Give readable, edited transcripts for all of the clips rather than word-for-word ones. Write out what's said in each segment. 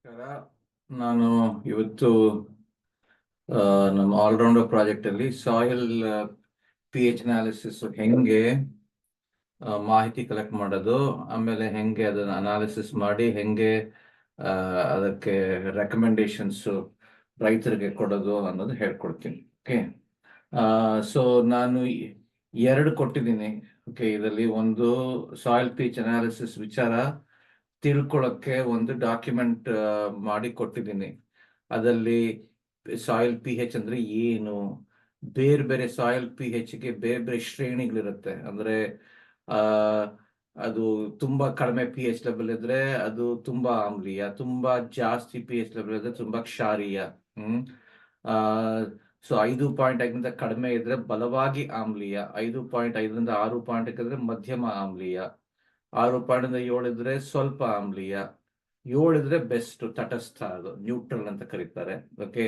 ನಮಸ್ಕಾರ. ನಾನು ಇವತ್ತು ನಮ್ಮ ಆಲ್ರೌಂಡರ್ ಪ್ರಾಜೆಕ್ಟ್ ಅಲ್ಲಿ ಸಾಯಿಲ್ ಪಿ ಎಚ್ ಅನಾಲಿಸಿಸ್ ಹೆಂಗೆ ಮಾಹಿತಿ ಕಲೆಕ್ಟ್ ಮಾಡೋದು, ಆಮೇಲೆ ಹೆಂಗೆ ಅದನ್ನ ಅನಾಲಿಸಿಸ್ ಮಾಡಿ ಹೆಂಗೆ ಅದಕ್ಕೆ ರೆಕಮೆಂಡೇಶನ್ಸ್ ರೈತರಿಗೆ ಕೊಡೋದು ಅನ್ನೋದು ಹೇಳ್ಕೊಡ್ತೀನಿ. ಓಕೆ, ಸೊ ನಾನು ಎರಡು ಕೊಟ್ಟಿದ್ದೀನಿ. ಓಕೆ, ಇದರಲ್ಲಿ ಒಂದು ಸಾಯಿಲ್ ಪಿ ಎಚ್ ಅನಾಲಿಸಿಸ್ ವಿಚಾರ ತಿಳ್ಕೊಳ್ಳೋಕ್ಕೆ ಒಂದು ಡಾಕ್ಯುಮೆಂಟ್ ಮಾಡಿ ಕೊಟ್ಟಿದ್ದೀನಿ. ಅದರಲ್ಲಿ ಸಾಯಿಲ್ ಪಿ ಹೆಚ್ ಅಂದ್ರೆ ಏನು, ಬೇರೆ ಬೇರೆ ಸಾಯಿಲ್ ಪಿ ಹೆಚ್ಗೆ ಬೇರೆ ಬೇರೆ ಶ್ರೇಣಿಗಳಿರುತ್ತೆ. ಅಂದ್ರೆ ಆ ಅದು ತುಂಬಾ ಕಡಿಮೆ ಪಿ ಎಚ್ ಲೆವೆಲ್ ಇದ್ರೆ ಅದು ತುಂಬಾ ಆಮ್ಲೀಯ, ತುಂಬಾ ಜಾಸ್ತಿ ಪಿ ಎಚ್ ಲೆವೆಲ್ ಇದ್ರೆ ತುಂಬಾ ಕ್ಷಾರೀಯ. ಆ ಸೊ 5.5 ಕಡಿಮೆ ಇದ್ರೆ ಬಲವಾಗಿ ಆಮ್ಲೀಯ, 5.5 6 ಇದ್ರೆ ಮಧ್ಯಮ ಆಮ್ಲೀಯ, 6.7 ಇದ್ರೆ ಸ್ವಲ್ಪ ಆಮ್ಲೀಯ, 7 ಇದ್ರೆ ಬೆಸ್ಟ್ ತಟಸ್ಥ, ಅದು ನ್ಯೂಟ್ರಲ್ ಅಂತ ಕರೀತಾರೆ. ಓಕೆ,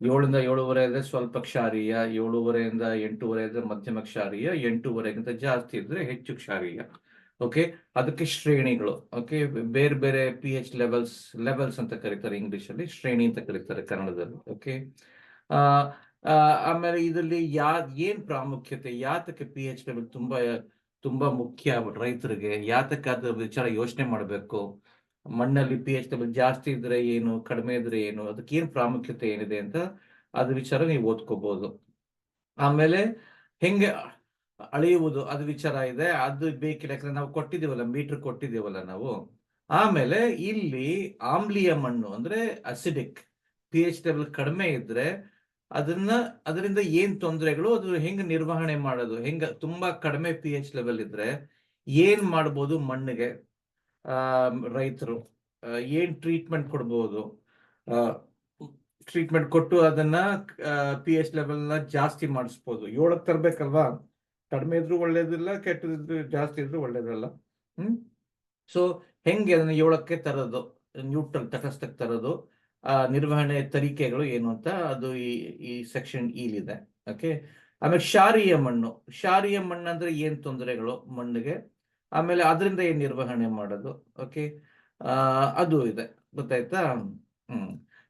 7 7.5 ಇದ್ರೆ ಸ್ವಲ್ಪ ಕ್ಷಾರೀಯ, 7.5 8.5 ಇದ್ರೆ ಮಧ್ಯಮ ಕ್ಷಾರೀಯ, 8.5 ಜಾಸ್ತಿ ಇದ್ರೆ ಹೆಚ್ಚು ಕ್ಷಾರೀಯ. ಓಕೆ, ಅದಕ್ಕೆ ಶ್ರೇಣಿಗಳು. ಓಕೆ, ಬೇರೆ ಬೇರೆ ಪಿ ಎಚ್ ಲೆವೆಲ್ಸ್ ಅಂತ ಕರೀತಾರೆ ಇಂಗ್ಲಿಷ್ ಅಲ್ಲಿ, ಶ್ರೇಣಿ ಅಂತ ಕರೀತಾರೆ ಕನ್ನಡದಲ್ಲಿ. ಓಕೆ, ಆಮೇಲೆ ಇದರಲ್ಲಿ ಏನ್ ಪ್ರಾಮುಖ್ಯತೆ, ಯಾತಕ್ಕೆ ಪಿ ಎಚ್ ಲೆವೆಲ್ ತುಂಬಾ ಮುಖ್ಯ ರೈತರಿಗೆ, ಯಾತಕ್ಕೆ ಅದ್ರ ವಿಚಾರ ಯೋಚನೆ ಮಾಡಬೇಕು, ಮಣ್ಣಲ್ಲಿ ಪಿ ಎಚ್ ಲೆವೆಲ್ ಜಾಸ್ತಿ ಇದ್ರೆ ಏನು, ಕಡಿಮೆ ಇದ್ರೆ ಏನು, ಅದಕ್ಕೆ ಏನ್ ಪ್ರಾಮುಖ್ಯತೆ ಏನಿದೆ ಅಂತ ಅದ್ರ ವಿಚಾರ ನೀವು ಓದ್ಕೋಬಹುದು. ಆಮೇಲೆ ಹೆಂಗೆ ಅಳೆಯುವುದು ಅದ್ರ ವಿಚಾರ ಇದೆ, ಅದು ಬೇಕಿಲ್ಲ, ಯಾಕಂದ್ರೆ ನಾವು ಕೊಟ್ಟಿದ್ದೀವಲ್ಲ, ಮೀಟರ್ ಕೊಟ್ಟಿದ್ದೀವಲ್ಲ ನಾವು. ಆಮೇಲೆ ಇಲ್ಲಿ ಆಮ್ಲೀಯ ಮಣ್ಣು ಅಂದ್ರೆ ಅಸಿಡಿಕ್, ಪಿ ಎಚ್ ಲೆವೆಲ್ ಕಡಿಮೆ ಇದ್ರೆ ಅದರಿಂದ ಏನ್ ತೊಂದರೆಗಳು, ಅದು ಹೆಂಗ್ ನಿರ್ವಹಣೆ ಮಾಡೋದು, ತುಂಬಾ ಕಡಿಮೆ ಪಿ ಎಚ್ ಲೆವೆಲ್ ಇದ್ರೆ ಏನ್ ಮಾಡ್ಬೋದು ಮಣ್ಣಿಗೆ, ರೈತರು ಏನ್ ಟ್ರೀಟ್ಮೆಂಟ್ ಕೊಡ್ಬೋದು, ಟ್ರೀಟ್ಮೆಂಟ್ ಕೊಟ್ಟು ಅದನ್ನ ಪಿ ಎಚ್ ಲೆವೆಲ್ ನ ಜಾಸ್ತಿ ಮಾಡಿಸ್ಬೋದು. 7ಕ್ಕೆ ತರ್ಬೇಕಲ್ವಾ, ಕಡಿಮೆ ಇದ್ರೂ ಒಳ್ಳೇದಿಲ್ಲ, ಕೆಟ್ಟದಿದ್ರು ಜಾಸ್ತಿ ಇದ್ರೂ ಒಳ್ಳೇದಲ್ಲ. ಸೊ ಹೆಂಗೆ ಅದನ್ನ 7ಕ್ಕೆ ತರೋದು, ನ್ಯೂಟ್ರಲ್ ತಟಸ್ಥಕ್ಕೆ ತರೋದು, ನಿರ್ವಹಣೆ ತರೀಕೆಗಳು ಏನು ಅಂತ ಅದು ಈ ಸೆಕ್ಷನ್ ಇಲಿದೆ. ಓಕೆ, ಆಮೇಲೆ ಕ್ಷಾರೀಯ ಮಣ್ಣು ಅಂದ್ರೆ ಏನ್ ತೊಂದರೆಗಳು ಮಣ್ಣಿಗೆ, ಆಮೇಲೆ ಅದರಿಂದ ಏನ್ ನಿರ್ವಹಣೆ ಮಾಡೋದು. ಓಕೆ, ಅದು ಇದೆ, ಗೊತ್ತಾಯ್ತಾ.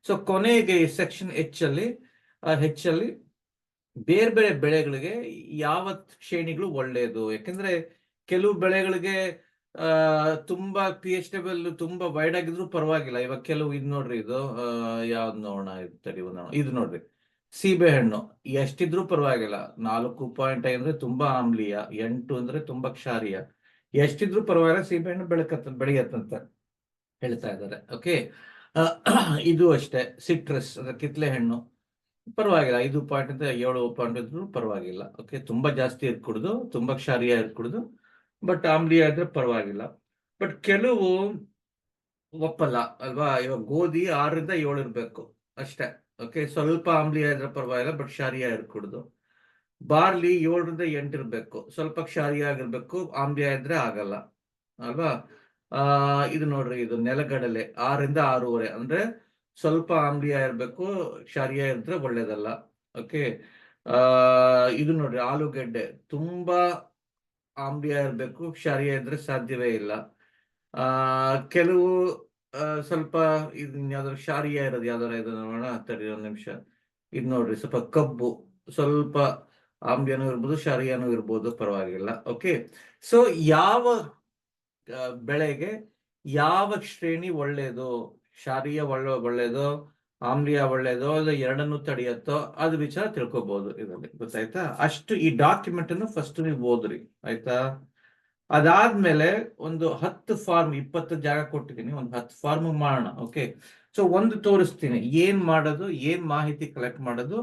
ಸೊ ಕೊನೆಗೆ ಸೆಕ್ಷನ್ ಹೆಚ್ಚಲ್ಲಿ ಬೇರೆ ಬೇರೆ ಬೆಳೆಗಳಿಗೆ ಯಾವ ಶ್ರೇಣಿಗಳು ಒಳ್ಳೆಯದು, ಯಾಕಂದ್ರೆ ಕೆಲವು ಬೆಳೆಗಳಿಗೆ ತುಂಬಾ ಪಿ ಎಚ್ ಲೆವೆಲ್ ತುಂಬಾ ವೈಡ್ ಆಗಿದ್ರು ಪರವಾಗಿಲ್ಲ. ಇವಾಗ ಕೆಲವು ಇದು ನೋಡ್ರಿ, ಇದು ಯಾವ್ದು ನೋಡೋಣ, ಇದು ನೋಡ್ರಿ, ಸೀಬೆ ಹಣ್ಣು ಎಷ್ಟಿದ್ರು ಪರವಾಗಿಲ್ಲ, 4.5 ಅಂದ್ರೆ ತುಂಬಾ ಆಮ್ಲೀಯ, 8 ಅಂದ್ರೆ ತುಂಬಾ ಕ್ಷಾರೀಯ, ಎಷ್ಟಿದ್ರು ಪರವಾಗಿಲ್ಲ ಸೀಬೆ ಹಣ್ಣು ಬೆಳೆಯತ್ತಂತ ಹೇಳ್ತಾ ಇದ್ದಾರೆ. ಓಕೆ, ಇದು ಅಷ್ಟೇ, ಸಿಟ್ರಸ್ ಅಂದ್ರೆ ಕಿತ್ಲೆ ಹಣ್ಣು ಪರವಾಗಿಲ್ಲ, 5.7 ಇದ್ರು ಪರವಾಗಿಲ್ಲ. ಓಕೆ, ತುಂಬಾ ಜಾಸ್ತಿ ಇರ್ಕೂಡುದು, ತುಂಬಾ ಕ್ಷಾರೀಯ ಇರ್ಕೂಡುದು, ಬಟ್ ಆಮ್ಲೀಯ ಇದ್ರೆ ಪರವಾಗಿಲ್ಲ. ಬಟ್ ಕೆಲವು ಒಪ್ಪಲ್ಲ ಅಲ್ವಾ, ಇವಾಗ ಗೋಧಿ 6ರಿಂದ 7 ಇರ್ಬೇಕು ಅಷ್ಟೇ. ಓಕೆ, ಸ್ವಲ್ಪ ಆಮ್ಲೀಯ ಇದ್ರೆ ಪರವಾಗಿಲ್ಲ, ಬಟ್ ಕ್ಷಾರೀಯ ಇರ್ಕೂಡುದು. ಬಾರ್ಲಿ 7ರಿಂದ 8 ಇರ್ಬೇಕು, ಸ್ವಲ್ಪ ಕ್ಷಾರೀಯ ಆಗಿರ್ಬೇಕು, ಆಮ್ಲೀಯ ಇದ್ರೆ ಆಗಲ್ಲ ಅಲ್ವಾ. ಇದು ನೋಡ್ರಿ, ಇದು ನೆಲಗಡಲೆ 6ರಿಂದ 6.5 ಅಂದ್ರೆ ಸ್ವಲ್ಪ ಆಮ್ಲೀಯ ಇರ್ಬೇಕು, ಕ್ಷಾರೀಯ ಇದ್ರೆ ಒಳ್ಳೇದಲ್ಲ. ಓಕೆ, ಇದು ನೋಡ್ರಿ, ಆಲೂಗೆಡ್ಡೆ ತುಂಬಾ ಆಮ್ಲೀಯ ಇರ್ಬೇಕು, ಕ್ಷಾರೀಯ ಇದ್ರೆ ಸಾಧ್ಯವೇ ಇಲ್ಲ. ಕೆಲವು ಸ್ವಲ್ಪ ಯಾವ್ದಾದ್ರು ಕ್ಷಾರೀಯ ಇರೋದು ಯಾವ್ದಾರ ಇದು ನೋಡೋಣ, ಒಂದು ನಿಮಿಷ. ಇದು ನೋಡ್ರಿ, ಸ್ವಲ್ಪ ಕಬ್ಬು ಸ್ವಲ್ಪ ಆಮ್ಲೀಯನೂ ಇರ್ಬೋದು, ಕ್ಷಾರೀಯನೂ ಇರ್ಬೋದು, ಪರವಾಗಿಲ್ಲ. ಓಕೆ, ಸೊ ಯಾವ ಬೆಳೆಗೆ ಯಾವ ಶ್ರೇಣಿ ಒಳ್ಳೇದು, ಕ್ಷಾರೀಯ ಒಳ್ಳೇದು, ಆಮ್ಲೀಯ ಒಳ್ಳೇದು, ಅದು ಎರಡನ್ನೂ ತಡೆಯತ್ತೋ ಅದು ವಿಚಾರ ತಿಳ್ಕೊಬಹುದು ಇದರಲ್ಲಿ, ಗೊತ್ತಾಯ್ತಾ. ಅಷ್ಟು ಈ ಡಾಕ್ಯುಮೆಂಟ್ ಅನ್ನು ಫಸ್ಟ್ ನೀವು ಓದ್ರಿ, ಆಯ್ತಾ. ಅದಾದ್ಮೇಲೆ ಒಂದು 10 ಫಾರ್ಮ್, 20 ಜಾಗ ಕೊಟ್ಟಿದ್ದೀನಿ, ಒಂದು 10 ಫಾರ್ಮ್ ಮಾಡೋಣ. ಓಕೆ, ಸೊ ಒಂದು ತೋರಿಸ್ತೀನಿ ಏನ್ ಮಾಡೋದು, ಏನ್ ಮಾಹಿತಿ ಕಲೆಕ್ಟ್ ಮಾಡೋದು,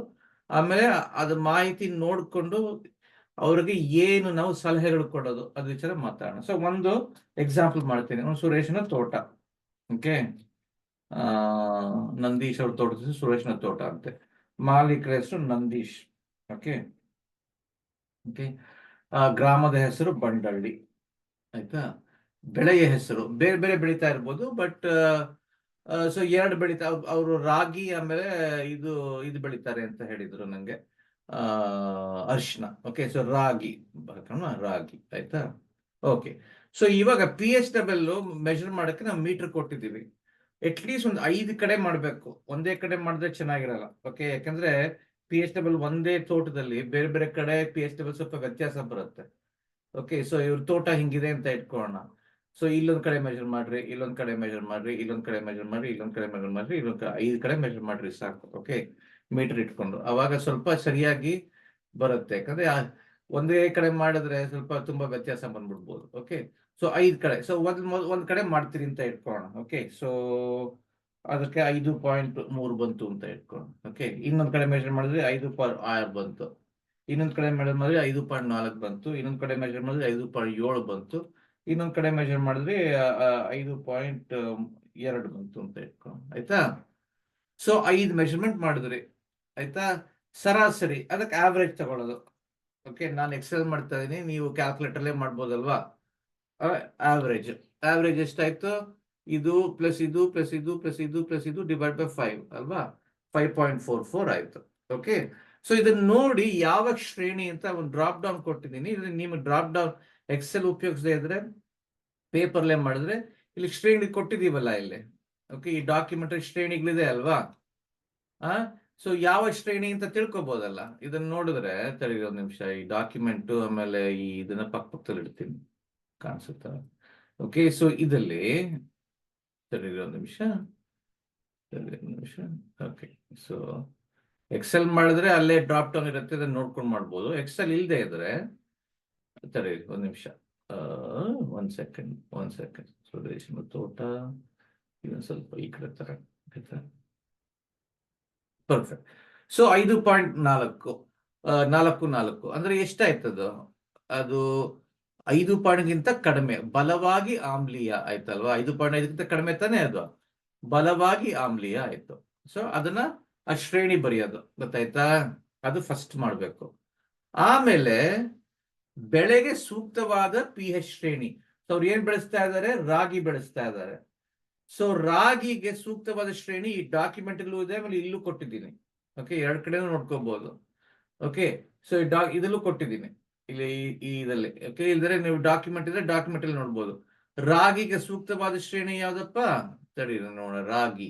ಆಮೇಲೆ ಅದು ಮಾಹಿತಿ ನೋಡ್ಕೊಂಡು ಅವ್ರಿಗೆ ಏನು ನಾವು ಸಲಹೆಗಳು ಕೊಡೋದು, ಅದ್ರ ವಿಚಾರ ಮಾತಾಡೋಣ. ಸೊ ಒಂದು ಎಕ್ಸಾಂಪಲ್ ಮಾಡ್ತೀನಿ, ಒಂದು ಸುರೇಶನ ತೋಟ. ಓಕೆ, ನಂದೀಶ್ ಅವ್ರ ತೋಟದ ಸುರೇಶನ ತೋಟ ಅಂತೆ, ಮಾಲೀಕರ ಹೆಸರು ನಂದೀಶ್. ಓಕೆ, ಓಕೆ, ಗ್ರಾಮದ ಹೆಸರು ಬಂಡಳ್ಳಿ, ಆಯ್ತಾ. ಬೆಳೆಯ ಹೆಸರು ಬೇರೆ ಬೇರೆ ಬೆಳೀತಾ ಇರ್ಬೋದು, ಬಟ್ ಸೊ 2 ಬೆಳೀತಾ, ಅವರು ರಾಗಿ ಆಮೇಲೆ ಇದು ಬೆಳೀತಾರೆ ಅಂತ ಹೇಳಿದ್ರು ನಂಗೆ, ಅರ್ಶಿನ. ಓಕೆ, ಸೊ ರಾಗಿ, ಆಯ್ತಾ. ಓಕೆ, ಸೊ ಇವಾಗ ಪಿ ಎಚ್ ಲೆವೆಲ್ ಮೆಷರ್ ಮಾಡಕ್ಕೆ ನಾವು ಮೀಟರ್ ಕೊಟ್ಟಿದ್ದೀವಿ. ಅಟ್ಲೀಸ್ಟ್ ಒಂದು 5 ಕಡೆ ಮಾಡಬೇಕು. ಒಂದೇ ಕಡೆ ಮಾಡಿದ್ರೆ ಚೆನ್ನಾಗಿರಲ್ಲ. ಓಕೆ, ಯಾಕಂದ್ರೆ PH ಒಂದೇ ತೋಟದಲ್ಲಿ ಬೇರೆ ಬೇರೆ ಕಡೆ PH ಸ್ವಲ್ಪ ವ್ಯತ್ಯಾಸ ಬರುತ್ತೆ. ಓಕೆ, ಸೊ ಇವ್ರ ತೋಟ ಹಿಂಗಿದೆ ಅಂತ ಇಟ್ಕೊಳ್ಳೋಣ. ಸೊ ಇಲ್ಲೊಂದ್ ಕಡೆ ಮೆಜರ್ ಮಾಡ್ರಿ, ಇಲ್ಲೊಂದ್ ಕಡೆ ಮೆಜರ್ ಮಾಡ್ರಿ, ಇಲ್ಲೊಂದ್ ಕಡೆ ಮೆಜರ್ ಮಾಡ್ರಿ, ಇಲ್ಲೊಂದ್ ಕಡೆ ಮೆಜರ್ ಮಾಡ್ರಿ, 5 ಕಡೆ ಮೆಜರ್ ಮಾಡ್ರಿ ಸಾಕು. ಓಕೆ, ಮೀಟರ್ ಇಟ್ಕೊಂಡು ಅವಾಗ ಸ್ವಲ್ಪ ಸರಿಯಾಗಿ ಬರುತ್ತೆ. ಯಾಕಂದ್ರೆ ಒಂದೇ ಕಡೆ ಮಾಡಿದ್ರೆ ಸ್ವಲ್ಪ ತುಂಬಾ ವ್ಯತ್ಯಾಸ ಬಂದ್ಬಿಡ್ಬೋದು. ಓಕೆ, ಸೊ 5 ಕಡೆ, ಸೊ ಒಂದ್ ಕಡೆ ಮಾಡ್ತೀರಿ ಅಂತ ಇಟ್ಕೊಳ್ಳೋಣ. ಓಕೆ, ಸೊ ಅದಕ್ಕೆ 5.3 ಬಂತು ಅಂತ ಇಟ್ಕೊಳ್ಳೋಣ. ಓಕೆ, ಇನ್ನೊಂದ್ ಕಡೆ ಮೆಜರ್ ಮಾಡಿದ್ರೆ 5.6 ಬಂತು, ಇನ್ನೊಂದ್ ಕಡೆ ಮೆಜರ್ ಮಾಡಿದ್ರೆ 5.4 ಬಂತು, ಇನ್ನೊಂದ್ ಕಡೆ ಮೆಜರ್ ಮಾಡಿದ್ರೆ 5.7 ಬಂತು, ಇನ್ನೊಂದ್ ಕಡೆ ಮೆಜರ್ ಮಾಡಿದ್ರೆ 5.2 ಬಂತು ಅಂತ ಇಟ್ಕೊಳ್ಳೋಣ. ಆಯ್ತಾ? ಸೊ 5 ಮೆಜರ್ಮೆಂಟ್ ಮಾಡಿದ್ರಿ. ಆಯ್ತಾ? ಸರಾಸರಿ ಅದಕ್ಕೆ ಆವ್ರೇಜ್ ತಗೊಳ್ಳೋದು. ಓಕೆ, ನಾನು ಎಕ್ಸೆಲ್ ಮಾಡ್ತಾ ಇದೀನಿ, ನೀವು ಕ್ಯಾಲ್ಕುಲೇಟರ್ಲೇ ಮಾಡ್ಬೋದಲ್ವಾ? ಆವ್ರೇಜ್ ಎಷ್ಟಾಯ್ತು? ಇದು ಪ್ಲಸ್ ಇದು ಪ್ಲಸ್ ಇದು ಪ್ಲಸ್ ಇದು ಪ್ಲಸ್ ಇದು ಡಿವೈಡ್ ಬೈ 5 ಅಲ್ವಾ? 5.44 ಆಯ್ತು. ಓಕೆ, ಸೊ ಇದನ್ನ ನೋಡಿ ಯಾವ ಶ್ರೇಣಿ ಅಂತ ಒಂದು ಡ್ರಾಪ್ ಡೌನ್ ಕೊಟ್ಟಿದ್ದೀನಿ. ನೀವು ಡ್ರಾಪ್ ಡೌನ್ ಎಕ್ಸೆಲ್ ಉಪಯೋಗಿಸದೇ ಇದ್ರೆ ಪೇಪರ್ಲೇ ಮಾಡಿದ್ರೆ ಇಲ್ಲಿ ಶ್ರೇಣಿ ಕೊಟ್ಟಿದೀವಲ್ಲ ಇಲ್ಲಿ. ಓಕೆ, ಈ ಡಾಕ್ಯುಮೆಂಟ್ ಶ್ರೇಣಿಗಳಿದೆ ಅಲ್ವಾ? ಸೊ ಯಾವ ಶ್ರೇಣಿ ಅಂತ ತಿಳ್ಕೊಬೋದಲ್ಲ. ಇದನ್ನ ನೋಡಿದ್ರೆ ತಡಿ ಒಂದು ನಿಮಿಷ, ಈ ಡಾಕ್ಯುಮೆಂಟ್ ಆಮೇಲೆ ಈ ಇದನ್ನ ಪಕ್ಕದಲ್ಲಿ ಇಡ್ತೀನಿ, ಕಾಣಿಸುತ್ತಾ? ಓಕೆ, ಸೊ ಇದಲ್ಲಿ ತಡಿ ಒಂದು ನಿಮಿಷ. ಓಕೆ, ಸೊ ಎಕ್ಸೆಲ್ ಮಾಡಿದ್ರೆ ಅಲ್ಲೇ ಡ್ರಾಪ್ ಡೌನ್ ಇರುತ್ತೆ, ಅದನ್ನ ನೋಡ್ಕೊಂಡು ಮಾಡ್ಬೋದು. ಎಕ್ಸೆಲ್ ಇಲ್ಲದೆ ಇದ್ರೆ ತಡಿ ಒಂದು ನಿಮಿಷ, ಒಂದ್ ಸೆಕೆಂಡ್. ಸ್ವದೇಶಿ ತೋಟ ಇದನ್ನ ಸ್ವಲ್ಪ ಈ ಕಡೆ ತರ. ಪರ್ಫೆಕ್ಟ್. ಸೊ 5.4 ಅಂದ್ರೆ ಎಷ್ಟಾಯ್ತದು? ಅದು 5 ಪಾಯಿಂಟ್ಗಿಂತ ಕಡಿಮೆ, ಬಲವಾಗಿ ಆಮ್ಲೀಯ ಆಯ್ತಲ್ವಾ? 5.5ಗಿಂತ ಕಡಿಮೆ ತಾನೇ ಅದು ಬಲವಾಗಿ ಆಮ್ಲೀಯ ಆಯ್ತು. ಸೊ ಅದನ್ನ ಆ ಶ್ರೇಣಿ ಬರೆಯೋದು, ಗೊತ್ತಾಯ್ತಾ? ಅದು ಫಸ್ಟ್ ಮಾಡ್ಬೇಕು. ಆಮೇಲೆ ಬೆಳೆಗೆ ಸೂಕ್ತವಾದ PH ಶ್ರೇಣಿ. ಸೊ ಅವ್ರು ಏನ್ ಬೆಳೆಸ್ತಾ ಇದ್ದಾರೆ? ರಾಗಿ ಬೆಳೆಸ್ತಾ ಇದ್ದಾರೆ. ಸೊ ರಾಗಿಗೆ ಸೂಕ್ತವಾದ ಶ್ರೇಣಿ ಈ ಡಾಕ್ಯುಮೆಂಟ್ ಅಲ್ಲೂ ಇದೆ, ಆಮೇಲೆ ಇಲ್ಲೂ ಕೊಟ್ಟಿದ್ದೀನಿ. ಓಕೆ, 2 ಕಡೆನೂ ನೋಡ್ಕೋಬಹುದು. ಓಕೆ, ಸೊ ಇದಲ್ಲೂ ಕೊಟ್ಟಿದ್ದೀನಿ, ಇಲ್ಲಿ ಇದರಲ್ಲಿ. ಓಕೆ, ಇಲ್ದ್ರೆ ನೀವು ಡಾಕ್ಯುಮೆಂಟ್ ಇದ್ರೆ ಡಾಕ್ಯುಮೆಂಟ್ ಅಲ್ಲಿ ನೋಡ್ಬೋದು. ರಾಗಿಗೆ ಸೂಕ್ತವಾದ ಶ್ರೇಣಿ ಯಾವ್ದಪ್ಪ? ತಡಿ ನೋಡೋಣ. ರಾಗಿ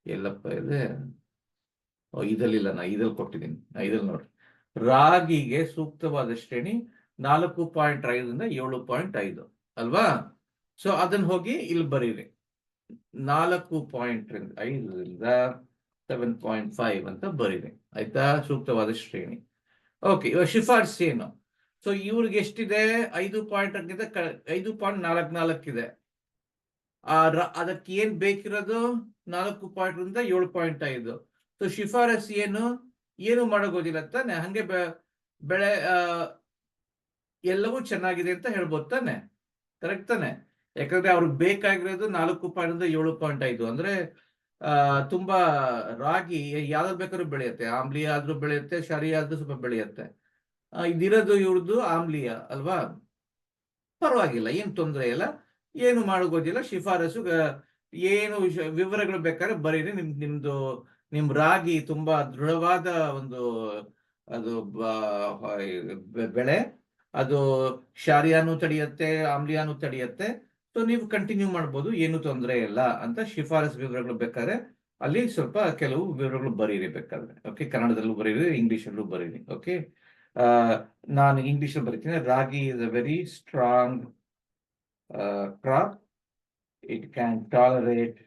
ಎಲ್ಲಪ್ಪ ಇದೆ? ಇದಲ್ಲಿಲ್ಲ, ನಾ ಇದಲ್ಲಿ ಕೊಟ್ಟಿದ್ದೀನಿ. ಇದಲ್ಲಿ ನೋಡ್ರಿ, ರಾಗಿಗೆ ಸೂಕ್ತವಾದ ಶ್ರೇಣಿ 4.5 7.5 ಅಲ್ವಾ? ಸೊ ಅದನ್ನ ಹೋಗಿ ಇಲ್ಲಿ ಬರೀರಿ. 4.5 7.5 ಅಂತ ಬರೀರಿ. ಆಯ್ತಾ? ಸೂಕ್ತವಾದ ಶ್ರೇಣಿ. ಓಕೆ, ಇವಾಗ ಶಿಫಾರಸು ಏನು? ಸೊ ಇವ್ರಿಗೆ ಎಷ್ಟಿದೆ? 5.44 ಇದೆ. ಅದಕ್ಕೆ ಏನ್ ಬೇಕಿರೋದು? 4.5 7.5. ಸೊ ಶಿಫಾರಸು ಏನು ಮಾಡೋಗೋದಿಲ್ಲ ತಾನೆ, ಹಂಗೆ ಬೆಳೆ ಎಲ್ಲವೂ ಚೆನ್ನಾಗಿದೆ ಅಂತ ಹೇಳ್ಬೋದು ತಾನೆ? ಕರೆಕ್ಟ್ ತಾನೆ? ಯಾಕಂದ್ರೆ ಅವ್ರಿಗೆ ಬೇಕಾಗಿರೋದು 4.5 7.5 ಅಂದ್ರೆ ತುಂಬಾ ರಾಗಿ ಯಾವ್ದು ಬೇಕಾದ್ರೂ ಬೆಳೆಯುತ್ತೆ. ಆಮ್ಲೀಯ ಆದ್ರೂ ಬೆಳೆಯುತ್ತೆ, ಕ್ಷಾರೀಯ ಆದ್ರೂ ಸ್ವಲ್ಪ ಬೆಳೆಯುತ್ತೆ. ಇದಿರೋದು ಇವ್ರದ್ದು ಆಮ್ಲೀಯ ಅಲ್ವಾ? ಪರವಾಗಿಲ್ಲ, ಏನ್ ತೊಂದರೆ ಇಲ್ಲ, ಏನು ಮಾಡೋಗೋದಿಲ್ಲ. ಶಿಫಾರಸು ಏನು ವಿವರಗಳು ಬೇಕಾದ್ರೆ ಬರೀರಿ. ನಿಮ್ ರಾಗಿ ತುಂಬಾ ದೃಢವಾದ ಒಂದು ಅದು ಬೆಳೆ, ಅದು ಕ್ಷಾರೀಯನೂ ತಡೆಯುತ್ತೆ, ಆಮ್ಲೀಯನೂ ತಡೆಯುತ್ತೆ. ಸೊ ನೀವು ಕಂಟಿನ್ಯೂ ಮಾಡ್ಬೋದು, ಏನು ತೊಂದರೆ ಇಲ್ಲ ಅಂತ ಶಿಫಾರಸು ವಿವರಗಳು ಬೇಕಾದ್ರೆ ಅಲ್ಲಿ ಸ್ವಲ್ಪ ಕೆಲವು ವಿವರಗಳು ಬರೀರಿ ಬೇಕಾದ್ರೆ. ಓಕೆ, ಕನ್ನಡದಲ್ಲೂ ಬರೀರಿ, ಇಂಗ್ಲಿಷಲ್ಲೂ ಬರೀರಿ. ಓಕೆ, ನಾನು ಇಂಗ್ಲಿಷಲ್ಲಿ ಬರೀತೀನಿ. Ragi is a very strong crop. It can tolerate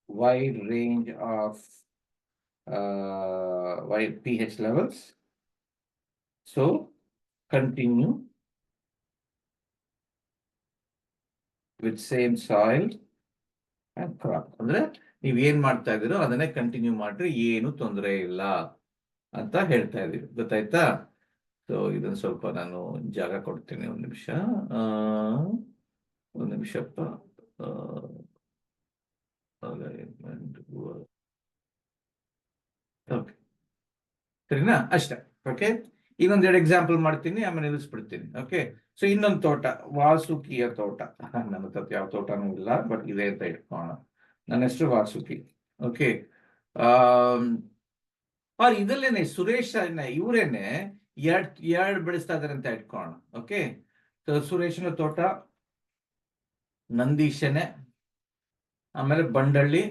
wide range of wide pH levels. So continue with same soil and crop. ಅಂದ್ರೆ ನೀವ್ ಏನ್ ಮಾಡ್ತಾ ಇದೀರೋ ಅದನ್ನೇ ಕಂಟಿನ್ಯೂ ಮಾಡ್ರಿ, ಏನು ತೊಂದರೆ ಇಲ್ಲ ಅಂತ ಹೇಳ್ತಾ ಇದೀವಿ. ಗೊತ್ತಾಯ್ತಾ? ಸೊ ಇದನ್ನ ಸ್ವಲ್ಪ ನಾನು ಜಾಗ ಕೊಡ್ತೀನಿ. ಒಂದು ನಿಮಿಷಪ್ಪ. ಓಕೆ, ಸರಿನಾ? ಅಷ್ಟೇ. ಓಕೆ, ಇನ್ನೊಂದೆರಡು ಎಕ್ಸಾಂಪಲ್ ಮಾಡ್ತೀನಿ, ಆಮೇಲೆ ನಿಲ್ಲಿಸ್ಬಿಡ್ತೀನಿ. ಓಕೆ, ಸೊ ಇನ್ನೊಂದು ತೋಟ, ವಾಸುಕಿಯ ತೋಟ. ನನ್ನ ಹತ್ರ ಯಾವ ತೋಟನೂ ಇಲ್ಲ, ಬಟ್ ಇದೆ ಅಂತ ಇಟ್ಕೋಣ. ನನ್ನ ಹೆಸರು ವಾಸುಕಿ. ಓಕೆ, ಇದಲ್ಲೇನೆ ಸುರೇಶ್ ಇವರೇನೆ ಎರಡು ಬೆಳೆಸ್ತಾ ಇದಾರೆ ಅಂತ ಇಟ್ಕೋಣ. ಓಕೆ, ಸೊ ಸುರೇಶನ ತೋಟ, ನಂದೀಶನೇ. ಆಮೇಲೆ ಬಂಡಳ್ಳಿ,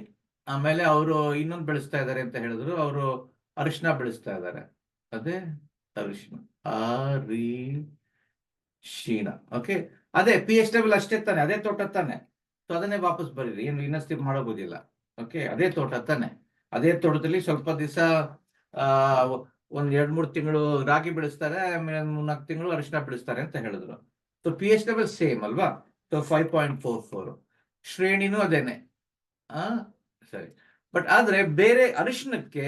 ಆಮೇಲೆ ಅವರು ಇನ್ನೊಂದು ಬೆಳೆಸ್ತಾ ಇದ್ದಾರೆ ಅಂತ ಹೇಳಿದ್ರು, ಅವರು ಅರಿಶಿನ ಬೆಳೆಸ್ತಾ ಇದ್ದಾರೆ. ಅದೇ ಅರಿಶಿನ, ಅರಿಶಿನ. ಓಕೆ, ಅದೇ ಪಿ ಎಚ್ ಲೆವೆಲ್ ಅಷ್ಟೇ ತಾನೆ, ಅದೇ ತೋಟ ತಾನೆ. ಸೊ ಅದನ್ನೇ ವಾಪಸ್ ಬರೀರಿ, ಏನು ಇನ್ನಷ್ಟು ಮಾಡೋಗೋದಿಲ್ಲ. ಓಕೆ, ಅದೇ ತೋಟ ತಾನೆ. ಅದೇ ತೋಟದಲ್ಲಿ ಸ್ವಲ್ಪ ದಿವಸ ಒಂದ್ 2-3 ತಿಂಗಳು ರಾಗಿ ಬೆಳೆಸ್ತಾರೆ, ಆಮೇಲೆ 3-4 ತಿಂಗಳು ಅರಿಶಿನ ಬೆಳೆಸ್ತಾರೆ ಅಂತ ಹೇಳಿದ್ರು. So P H level same ಅಲ್ವಾ? ಸೊ 5.44. ಶ್ರೇಣಿನೂ ಅದೇನೆ. ಸರಿ. ಬಟ್ ಆದ್ರೆ ಬೇರೆ ಅರಿಶಿನಕ್ಕೆ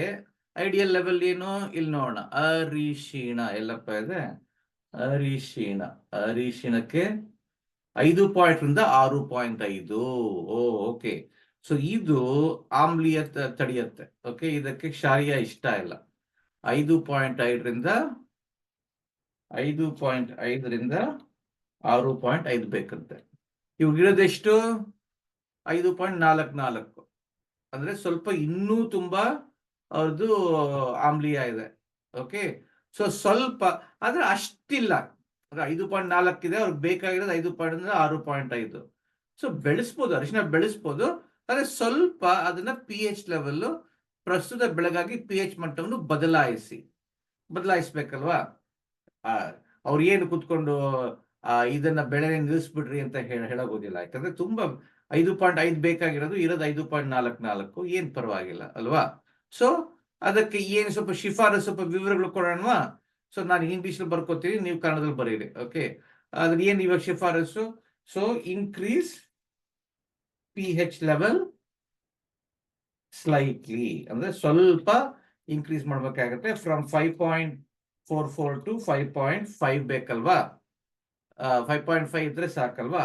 ಐಡಿಯಲ್ ಲೆವೆಲ್ ಏನು ಇಲ್ಲಿ ನೋಡೋಣ. ಅರಿಶಿಣ ಎಲ್ಲಪ್ಪ ಇದೆ? ಅರಿಶಿಣಕ್ಕೆ 5 6.5. ಓಕೆ. ಸೊ ಇದು ಆಮ್ಲೀಯ ತಡೆಯುತ್ತೆ. ಓಕೆ, ಇದಕ್ಕೆ ಕ್ಷಾರೀಯ ಇಷ್ಟ ಇಲ್ಲ. 5.5ರಿಂದ 6.5 ಬೇಕಂತೆ. ಇವಾಗಿರೋದೆಷ್ಟು? 5.44. ಅಂದ್ರೆ ಸ್ವಲ್ಪ ಇನ್ನೂ ತುಂಬಾ ಅವ್ರದ್ದು ಆಮ್ಲೀಯ ಇದೆ. ಓಕೆ, ಸೊ ಸ್ವಲ್ಪ, ಆದ್ರೆ ಅಷ್ಟಿಲ್ಲ. 5.4 ಇದೆ, ಅವ್ರಿಗೆ ಬೇಕಾಗಿರೋದು 5.6.5. ಸೊ ಬೆಳೆಸ್ಬೋದು, ಅರಿಶಿನ ಬೆಳೆಸ್ಬೋದು, ಆದ್ರೆ ಸ್ವಲ್ಪ ಅದನ್ನ ಪಿ ಎಚ್ ಲೆವೆಲ್, ಪ್ರಸ್ತುತ ಬೆಳೆಗಾಗಿ ಪಿ ಎಚ್ ಮಟ್ಟವನ್ನು ಬದಲಾಯಿಸ್ಬೇಕಲ್ವಾ? ಅವ್ರು ಏನು ಕೂತ್ಕೊಂಡು ಇದನ್ನ ಬೆಳೆ ನಿಲ್ಲಿಸ್ಬಿಡ್ರಿ ಅಂತ ಹೇಳೋಗೋದಿಲ್ಲ. ಯಾಕಂದ್ರೆ ತುಂಬಾ 5.5 ಬೇಕಾಗಿರೋದು, ಇರೋದು 5.44. ಏನ್ ಪರವಾಗಿಲ್ಲ ಅಲ್ವಾ? ಸೊ ಅದಕ್ಕೆ ಏನು ಸ್ವಲ್ಪ ಶಿಫಾರಸು, ಸ್ವಲ್ಪ ವಿವರಗಳು ಕೊಡೋಣವಾ? ಸೊ ನಾನು ಇಂಗ್ಲಿಷ್ ಬರ್ಕೋತೀನಿ, ನೀವು ಕನ್ನಡದಲ್ಲಿ ಬರೀರಿ. ಓಕೆ, ಅದ್ರ ಏನ್ ಇವಾಗ ಶಿಫಾರಸು? So increase P H level slightly, ಅಂದ್ರೆ ಸ್ವಲ್ಪ ಇನ್ಕ್ರೀಸ್ ಮಾಡ್ಬೇಕಾಗತ್ತೆ. ಫ್ರಮ್ 5.44 to 5.5 ಬೇಕಲ್ವಾ? 5.5 ಇದ್ರೆ ಸಾಕಲ್ವಾ?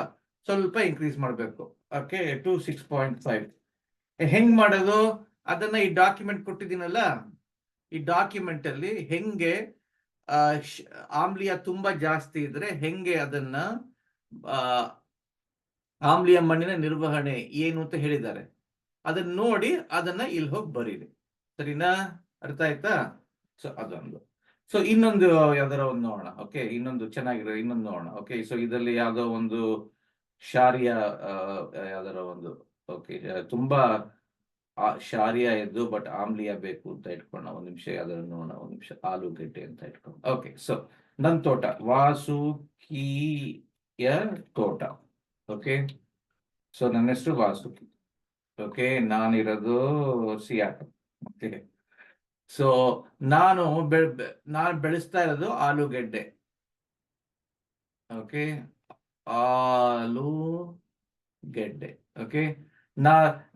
ಸ್ವಲ್ಪ ಇನ್ಕ್ರೀಸ್ ಮಾಡಬೇಕು. Okay, to 6.5. ಹೆಂಗ್ ಮಾಡೋದು ಅದನ್ನ? ಈ ಡಾಕ್ಯುಮೆಂಟ್ ಕೊಟ್ಟಿದ್ದೀನಲ್ಲ, ಈ ಡಾಕ್ಯುಮೆಂಟ್ ಅಲ್ಲಿ ಹೆಂಗೆ ಆಮ್ಲೀಯ ತುಂಬಾ ಜಾಸ್ತಿ ಇದ್ರೆ ಹೆಂಗೆ ಅದನ್ನ ಆಮ್ಲೀಯ ಮಣ್ಣಿನ ನಿರ್ವಹಣೆ ಏನು ಅಂತ ಹೇಳಿದ್ದಾರೆ. ಅದನ್ನ ನೋಡಿ ಅದನ್ನ ಇಲ್ಲಿ ಹೋಗಿ ಬರೀರಿ. ಸರಿನಾ? ಅರ್ಥ ಆಯ್ತಾ? ಸೊ ಅದೊಂದು. ಸೊ ಇನ್ನೊಂದು ಯಾವ್ದಾರ ಒಂದು ನೋಡೋಣ. ಓಕೆ, ಇನ್ನೊಂದು ಚೆನ್ನಾಗಿರೋ ಇನ್ನೊಂದು ನೋಡೋಣ. ಓಕೆ, ಸೊ ಇದರಲ್ಲಿ ಯಾವ್ದೋ ಒಂದು ಶಾರಿಯ ಯಾವ್ದಾರ ಒಂದು. ಓಕೆ, ತುಂಬಾ ಶಾರಿಯ ಇದ್ದು ಬಟ್ ಆಮ್ಲೀಯ ಬೇಕು ಅಂತ ಇಟ್ಕೊಳ್ಳೋಣ. ಒಂದ್ ನಿಮಿಷ, ಯಾವ್ದಾರ ನೋಡೋಣ. ಒಂದ್ ನಿಮಿಷ. ಆಲೂಗೆಡ್ಡೆ ಅಂತ ಇಟ್ಕೊಂಡು. ಓಕೆ, ಸೊ ನನ್ ತೋಟ ವಾಸುಕಿಯ ತೋಟ. ಓಕೆ, ಸೊ ನನ್ನ ಹೆಸರು ವಾಸುಕಿ. ಓಕೆ, ನಾನಿರೋದು ಸಿಯಾಟಲ್. ಓಕೆ, ಸೊ ನಾನು ಬೆಳೆಸ್ತಾ ಇರೋದು ಆಲೂಗೆಡ್ಡೆ. ಓಕೆ, ಆಲೂಗೆಡ್ಡೆ. ಓಕೆ,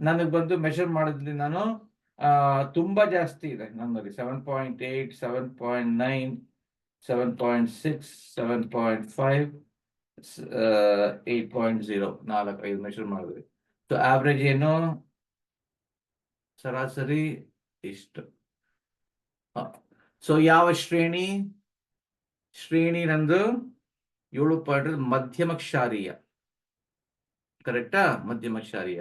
ನನಗೆ ಬಂದು ಮೆಷರ್ ಮಾಡಿದ್ಲಿ ನಾನು ತುಂಬಾ ಜಾಸ್ತಿ ಇದೆ ನನ್ನಲ್ಲಿ. 7.8, 7.9, 7.6, 7.5, 8.0, 4-5 ಮೆಷರ್ ಮಾಡಿದ್ವಿ. ಸೊ ಆವ್ರೇಜ್ ಏನು? ಸರಾಸರಿ ಇಷ್ಟು. ಸೊ ಯಾವ ಶ್ರೇಣಿ? ನಂದು 7. ಮಧ್ಯಮ ಕ್ಷಾರೀಯ. ಕರೆಕ್ಟಾ? ಮಧ್ಯಮ ಕ್ಷಾರೀಯ.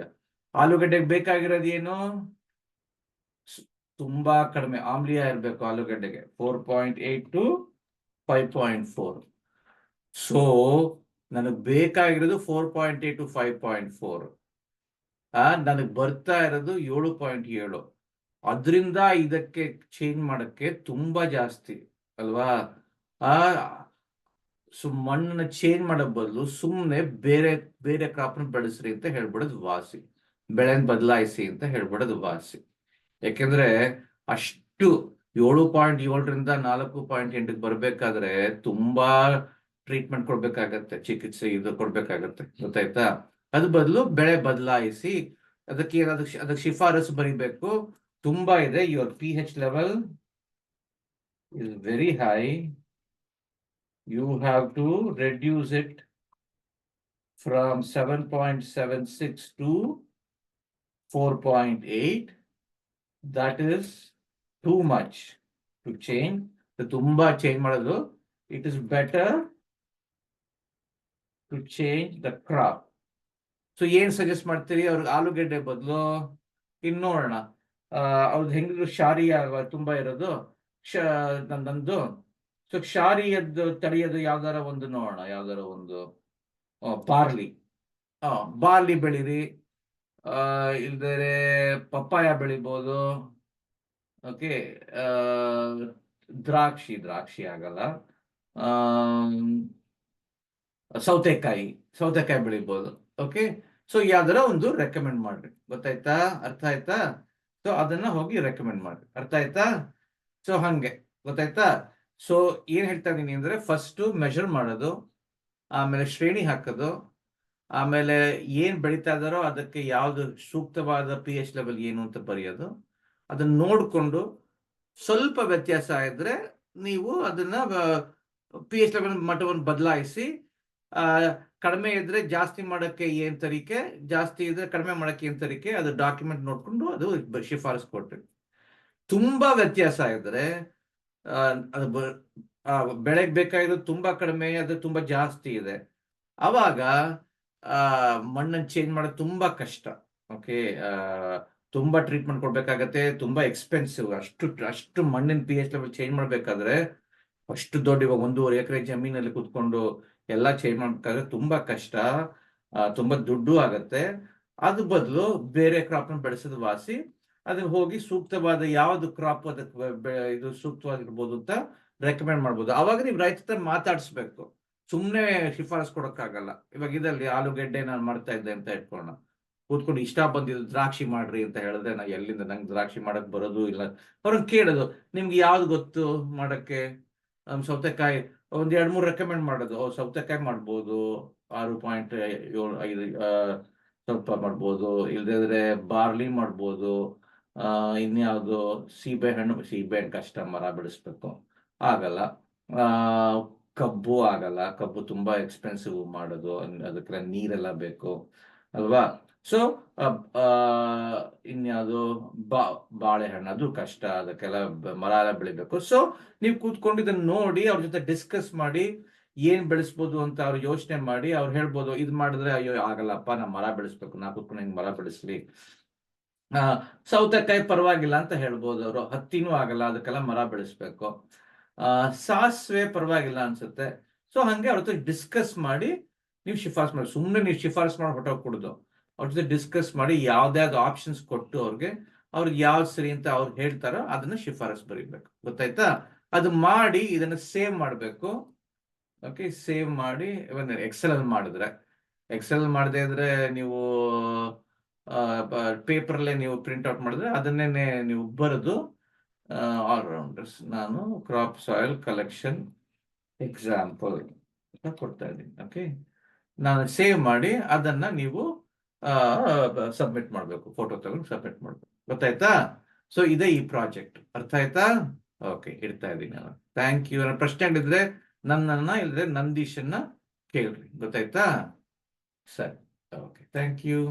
ಆಲೂಗಡ್ಡೆಗೆ ಬೇಕಾಗಿರೋದು ಏನು? ತುಂಬಾ ಕಡಿಮೆ ಆಮ್ಲೀಯ ಇರಬೇಕು ಆಲೂಗಡ್ಡೆಗೆ. 4.8 to 5.4. ಸೊ ನನಗೆ ಬೇಕಾಗಿರೋದು 4.8 to 5.4. ನನಗೆ ಬರ್ತಾ ಇರೋದು 7.7. ಅದರಿಂದ ಇದಕ್ಕೆ ಚೇಂಜ್ ಮಾಡಕ್ಕೆ ತುಂಬಾ ಜಾಸ್ತಿ ಅಲ್ವಾ? ಸೊ ಮಣ್ಣನ್ನ ಚೇಂಜ್ ಮಾಡೋ ಬದಲು ಸುಮ್ಮನೆ ಬೇರೆ ಕ್ರಾಪ್ನ ಬೆಳೆಸ್ರಿ ಅಂತ ಹೇಳ್ಬಿಡೋದು ವಾಸಿ. ಬೆಳೆನ ಬದಲಾಯಿಸಿ ಅಂತ ಹೇಳ್ಬಿಡೋದು ವಾಸಿ. ಯಾಕೆಂದ್ರೆ ಅಷ್ಟು 7.7ರಿಂದ 4.8 ಬರ್ಬೇಕಾದ್ರೆ ತುಂಬಾ ಟ್ರೀಟ್ಮೆಂಟ್ ಕೊಡ್ಬೇಕಾಗತ್ತೆ, ಚಿಕಿತ್ಸೆ ಇದು ಕೊಡ್ಬೇಕಾಗತ್ತೆ. ಗೊತ್ತಾಯ್ತಾ? ಅದ್ರ ಬದಲು ಬೆಳೆ ಬದಲಾಯಿಸಿ ಅದಕ್ಕೆ ಶಿಫಾರಸು ಬರೀಬೇಕು. ತುಂಬಾ ಇದೆ. Your P H level is very high. You have to reduce it from 7.76 to 4.8. That is too much to change. ತುಂಬಾ ಚೇಂಜ್ ಮಾಡೋದು. It is better to change the crop. So ಏನ್ ಸಜೆಸ್ಟ್ ಮಾಡ್ತೀರಿ ಅವ್ರಿಗೆ? ಆಲೂಗೆಡ್ಡೆ ಬದಲು ಇನ್ನು ನೋಡೋಣ. ಅವ್ರದ್ದು ಹೆಂಗಿದ್ರು ಶಾರೀಯ ತುಂಬಾ ಇರೋದು ನಂದು. ಸೊ ಕ್ಷಾರೀಯದ್ದು ತಡೆಯೋದು ಯಾವ್ದಾರ ಒಂದು ನೋಡೋಣ. ಯಾವ್ದಾರ ಒಂದು ಬಾರ್ಲಿ ಬೆಳೀರಿ. ಇಲ್ದರೆ ಪಪ್ಪಾಯ ಬೆಳಿಬೋದು. ಓಕೆ. ದ್ರಾಕ್ಷಿ ಆಗಲ್ಲ. ಸೌತೆಕಾಯಿ ಬೆಳಿಬೋದು. ಓಕೆ. ಸೊ ಯಾವ್ದಾರ ಒಂದು ರೆಕಮೆಂಡ್ ಮಾಡ್ರಿ, ಗೊತ್ತಾಯ್ತಾ? ಅರ್ಥ ಆಯ್ತಾ? ಸೊ ಅದನ್ನ ಹೋಗಿ ರೆಕಮೆಂಡ್ ಮಾಡ್ರಿ, ಅರ್ಥ ಆಯ್ತಾ? ಸೊ ಹಂಗೆ, ಗೊತ್ತಾಯ್ತಾ? ಸೊ ಏನ್ ಹೇಳ್ತಾ ಇದೀನಿ ಅಂದ್ರೆ, ಫಸ್ಟ್ ಮೆಷರ್ ಮಾಡೋದು, ಆಮೇಲೆ ಶ್ರೇಣಿ ಹಾಕೋದು, ಆಮೇಲೆ ಏನ್ ಬೆಳೀತಾ ಇದಾರೋ ಅದಕ್ಕೆ ಯಾವ್ದು ಸೂಕ್ತವಾದ ಪಿ ಎಚ್ ಲೆವೆಲ್ ಏನು ಅಂತ ಬರೆಯೋದು. ಅದನ್ನ ನೋಡ್ಕೊಂಡು ಸ್ವಲ್ಪ ವ್ಯತ್ಯಾಸ ಇದ್ರೆ ನೀವು ಅದನ್ನ ಪಿ ಎಚ್ ಲೆವೆಲ್ ಮಟ್ಟವನ್ನು ಬದಲಾಯಿಸಿ, ಕಡಿಮೆ ಇದ್ರೆ ಜಾಸ್ತಿ ಮಾಡಕ್ಕೆ ಏನ್ ತರೀಕೆ, ಜಾಸ್ತಿ ಇದ್ರೆ ಕಡಿಮೆ ಮಾಡಕ್ಕೆ ಏನ್ ತರೀಕೆ, ಅದು ಡಾಕ್ಯುಮೆಂಟ್ ನೋಡ್ಕೊಂಡು ಅದು ಶಿಫಾರಸ್ ಕೊಟ್ರಿ. ತುಂಬಾ ವ್ಯತ್ಯಾಸ ಇದ್ರೆ ಅದು ಬೆಳೆಗೆ ಬೇಕಾಗಿರೋದು ತುಂಬಾ ಕಡಿಮೆ, ಅದು ತುಂಬಾ ಜಾಸ್ತಿ ಇದೆ, ಅವಾಗ ಮಣ್ಣನ್ನು ಚೇಂಜ್ ಮಾಡೋದು ತುಂಬಾ ಕಷ್ಟ. ಓಕೆ. ತುಂಬಾ ಟ್ರೀಟ್ಮೆಂಟ್ ಕೊಡ್ಬೇಕಾಗತ್ತೆ, ತುಂಬಾ ಎಕ್ಸ್ಪೆನ್ಸಿವ್. ಅಷ್ಟು ಮಣ್ಣಿನ ಪಿ ಎಚ್ ಲೆವೆಲ್ ಚೇಂಜ್ ಮಾಡ್ಬೇಕಾದ್ರೆ ಅಷ್ಟು ದೊಡ್ಡ, ಇವಾಗ 1.5 ಎಕರೆ ಜಮೀನಲ್ಲಿ ಕುತ್ಕೊಂಡು ಎಲ್ಲ ಚೇಂಜ್ ಮಾಡ್ಬೇಕಾದ್ರೆ ತುಂಬಾ ಕಷ್ಟ, ತುಂಬಾ ದುಡ್ಡು ಆಗತ್ತೆ. ಅದ್ರ ಬದಲು ಬೇರೆ ಕ್ರಾಪ್ ನ ಬೆಳೆಸೋದು ವಾಸಿ. ಅದನ್ನ ಹೋಗಿ ಸೂಕ್ತವಾದ ಯಾವ್ದು ಕ್ರಾಪ್ ಅದಕ್ಕೆ ಇದು ಸೂಕ್ತವಾಗಿರ್ಬೋದು ಅಂತ ರೆಕಮೆಂಡ್ ಮಾಡ್ಬೋದು. ಅವಾಗ ನೀವು ರೈತ ಮಾತಾಡಿಸ್ಬೇಕು, ಸುಮ್ಮನೆ ಶಿಫಾರಸ್ ಕೊಡಕ್ಕಾಗಲ್ಲ. ಇವಾಗ ಇದಲ್ಲಿ ಆಲೂಗೆಡ್ಡೆ ನಾನು ಮಾಡ್ತಾ ಇದ್ದೆ ಅಂತ ಇಟ್ಕೊಳ್ಳೋಣ, ಕೂತ್ಕೊಂಡು ಇಷ್ಟ ಬಂದಿದ್ದು ದ್ರಾಕ್ಷಿ ಮಾಡ್ರಿ ಅಂತ ಹೇಳಿದ್ರೆ, ನಾ ಎಲ್ಲಿಂದ ನಂಗೆ ದ್ರಾಕ್ಷಿ ಮಾಡಕ್ ಬರೋದು ಇಲ್ಲ. ಅವ್ರನ್ನ ಕೇಳೋದು, ನಿಮ್ಗೆ ಯಾವ್ದು ಗೊತ್ತು ಮಾಡಕ್ಕೆ? ಸೌತೆಕಾಯಿ ಒಂದ್ 2-3 ರೆಕಮೆಂಡ್ ಮಾಡೋದು. ಸೌತೆಕಾಯಿ ಮಾಡ್ಬೋದು, 6.75 ಸ್ವಲ್ಪ ಮಾಡ್ಬೋದು. ಇಲ್ದಿದ್ರೆ ಬಾರ್ಲಿ ಮಾಡ್ಬೋದು. ಇನ್ಯಾವುದು ಸೀಬೆ ಹಣ್ಣು ಕಷ್ಟ, ಮರ ಬೆಳೆಸ್ಬೇಕು, ಆಗಲ್ಲ. ಕಬ್ಬು ಆಗಲ್ಲ, ಕಬ್ಬು ತುಂಬಾ ಎಕ್ಸ್ಪೆನ್ಸಿವ್ ಮಾಡೋದು, ಅದಕ್ಕೆಲ್ಲ ನೀರೆಲ್ಲ ಬೇಕು ಅಲ್ವಾ? ಸೊ ಇನ್ಯಾವುದು ಬಾಳೆಹಣ್ಣು, ಅದು ಕಷ್ಟ, ಅದಕ್ಕೆಲ್ಲ ಮರ ಎಲ್ಲ ಬೆಳಿಬೇಕು. ಸೊ ನೀವು ಕೂತ್ಕೊಂಡು ಇದನ್ನ ನೋಡಿ ಅವ್ರ ಜೊತೆ ಡಿಸ್ಕಸ್ ಮಾಡಿ ಏನ್ ಬೆಳೆಸ್ಬೋದು ಅಂತ ಅವ್ರು ಯೋಚನೆ ಮಾಡಿ ಅವ್ರು ಹೇಳ್ಬೋದು, ಇದು ಮಾಡಿದ್ರೆ ಅಯ್ಯೋ ಆಗಲ್ಲಪ್ಪ, ನಾ ಮರ ಬೆಳೆಸ್ಬೇಕು, ನಾ ಕೂತ್ಕೊಂಡು ಹಿಂಗ್ ಮರ ಬೆಳೆಸ್ಲಿ. ಸೌತೆಕಾಯಿ ಪರವಾಗಿಲ್ಲ ಅಂತ ಹೇಳ್ಬೋದು ಅವರು. ಹತ್ತಿನೂ ಆಗಲ್ಲ, ಅದಕ್ಕೆಲ್ಲ ಮರ ಬೆಳೆಸ್ಬೇಕು. ಸಾಸಿವೆ ಪರವಾಗಿಲ್ಲ ಅನ್ಸುತ್ತೆ. ಸೊ ಹಂಗೆ ಅವ್ರ ಜೊತೆ ಡಿಸ್ಕಸ್ ಮಾಡಿ ನೀವು ಶಿಫಾರಸ್ ಮಾಡಿ, ಸುಮ್ಮನೆ ನೀವು ಶಿಫಾರಸ್ ಮಾಡಿ ಹೊಟ್ಟೋಗ್ಬಿಡುದು. ಅವ್ರ ಜೊತೆ ಡಿಸ್ಕಸ್ ಮಾಡಿ ಯಾವ್ದಾವ್ದು ಆಪ್ಷನ್ಸ್ ಕೊಟ್ಟು ಅವ್ರಿಗೆ ಯಾವ್ದು ಸರಿ ಅಂತ ಅವ್ರು ಹೇಳ್ತಾರೋ ಅದನ್ನ ಶಿಫಾರಸ್ ಬರೀಬೇಕು, ಗೊತ್ತಾಯ್ತಾ? ಅದು ಮಾಡಿ ಇದನ್ನ ಸೇವ್ ಮಾಡಬೇಕು. ಓಕೆ. ಸೇವ್ ಮಾಡಿ ಎಕ್ಸೆಲ್ ಅಲ್ಲಿ ಮಾಡಿದ್ರೆ, ಎಕ್ಸೆಲ್ ಮಾಡದೇ ಇದ್ರೆ ನೀವು ಪೇಪರ್ಲ್ಲೇ ನೀವು ಪ್ರಿಂಟ್ ಔಟ್ ಮಾಡಿದ್ರೆ ಅದನ್ನೇ ನೀವು ಬರೆದು ಆಲ್ರೌಂಡರ್ಸ್ ನಾನು ಕ್ರಾಪ್ ಸಾಯಿಲ್ ಕಲೆಕ್ಷನ್ ಎಕ್ಸಾಂಪಲ್ ಕೊಡ್ತಾ ಇದ್ದೀನಿ. ಓಕೆ. ನಾನು ಸೇವ್ ಮಾಡಿ ಅದನ್ನ ನೀವು ಸಬ್ಮಿಟ್ ಮಾಡಬೇಕು, ಫೋಟೋ ತಗೊಂಡು ಸಬ್ಮಿಟ್ ಮಾಡಬೇಕು, ಗೊತ್ತಾಯ್ತಾ? ಸೊ ಇದೇ ಈ ಪ್ರಾಜೆಕ್ಟ್, ಅರ್ಥ ಆಯ್ತಾ? ಓಕೆ, ಇಡ್ತಾ ಇದ್ದೀನಿ ನಾನು. Thank you. ಪ್ರಶ್ನೆಗಳಿದ್ರೆ ನನ್ನನ್ನ ಇಲ್ಲದ್ರೆ ನಂದೀಶನ್ನ ಕೇಳ್ರಿ, ಗೊತ್ತಾಯ್ತಾ? ಸರಿ. Okay, thank you.